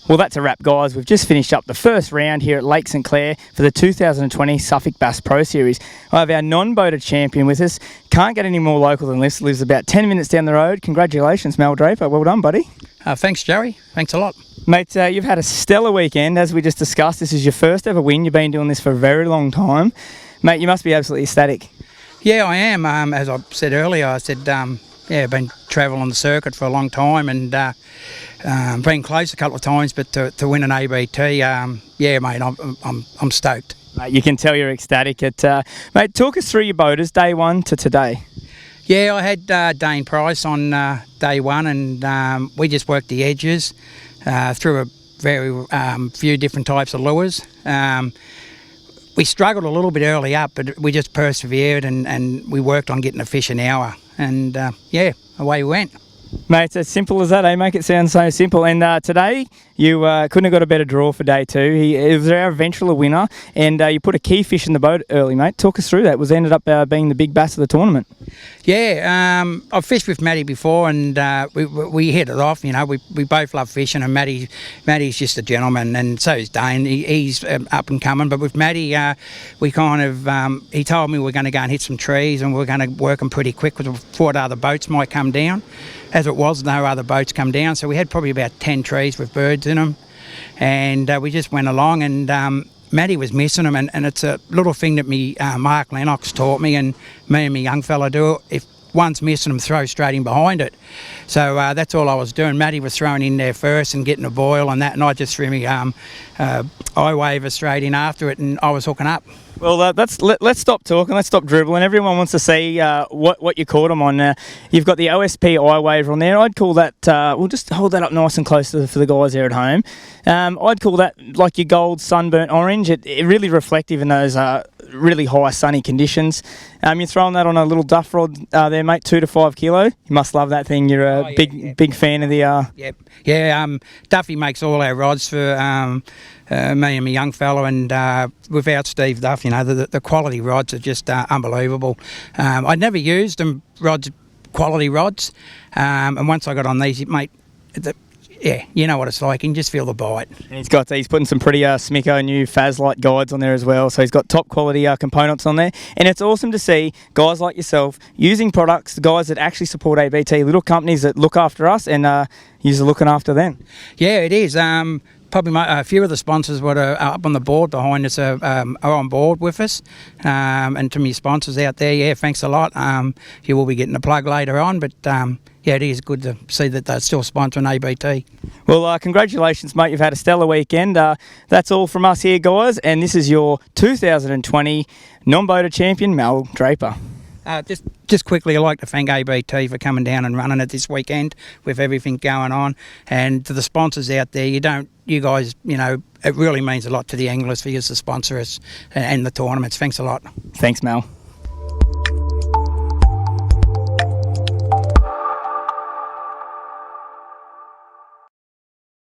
Well, that's a wrap, guys. We've just finished up the first round here at Lake St Clair for the 2020 Sufix Bass Pro Series. I have our non-boater champion with us. Can't get any more local than this. Lives about 10 minutes down the road. Congratulations, Mel Draper. Well done, buddy. Thanks, Joey. Thanks a lot. Mate, you've had a stellar weekend, as we just discussed. This is your first ever win. You've been doing this for a very long time. Mate, you must be absolutely ecstatic. Yeah, I am. As I said earlier, I've been travelling the circuit for a long time and been close a couple of times, but to win an ABT, yeah, mate, I'm stoked. Mate, you can tell you're ecstatic. Mate, talk us through your boaters, day one to today. Yeah, I had Dane Price on day one, and we just worked the edges through a very few different types of lures. We struggled a little bit early up, but we just persevered and we worked on getting a fish an hour. And yeah, away we went. Mate, it's as simple as that, eh? Make it sound so simple. And today, you couldn't have got a better draw for day two. He was our eventual winner, and you put a key fish in the boat early, mate. Talk us through that. Was ended up being the big bass of the tournament. Yeah, I've fished with Matty before, and we hit it off. You know, we both love fishing, and Matty's just a gentleman, and so is Dane. He's up and coming. But with Matty, we kind of he told me we're going to go and hit some trees, and we're going to work them pretty quick because we thought other boats might come down. As it was, no other boats come down, so we had probably about 10 trees with birds in them, and we just went along, and Matty was missing them, and it's a little thing that Mark Lennox taught me, and me and my young fella do. If one's missing them, throw straight in behind it. So that's all I was doing. Matty was throwing in there first and getting a boil and that, and I just threw me iWaver straight in after it, and I was hooking up. Well, let's stop talking. Let's stop dribbling. Everyone wants to see what you caught them on. You've got the OSP iWaver on there. I'd call that. We'll just hold that up nice and close for the guys there at home. I'd call that like your gold sunburnt orange. It really reflective in those really high sunny conditions. You're throwing that on a little duff rod there, mate, 2 to 5 kilo. You must love that thing. You're a big fan of the. Yeah. Duffy makes all our rods for. Me and my young fellow, and without Steve Duff, you know, the quality rods are just unbelievable. I'd never used them quality rods, and once I got on these, mate, yeah, you know what it's like. You can just feel the bite. And he's putting some pretty Smicko new Faz-Lite guides on there as well. So he's got top quality components on there. And it's awesome to see guys like yourself using products, the guys that actually support ABT, little companies that look after us, and you're looking after them. Yeah, it is. Probably a few of the sponsors that are up on the board behind us are on board with us. And to my sponsors out there, yeah, thanks a lot. You will be getting a plug later on, but yeah, it is good to see that they're still sponsoring ABT. Well, congratulations, mate. You've had a stellar weekend. That's all from us here, guys. And this is your 2020 non-boater champion, Mel Draper. Just quickly, I'd like to thank ABT for coming down and running it this weekend with everything going on. And to the sponsors out there, you guys, you know, it really means a lot to the anglers for you to sponsor us and the tournaments. Thanks a lot. Thanks, Mel.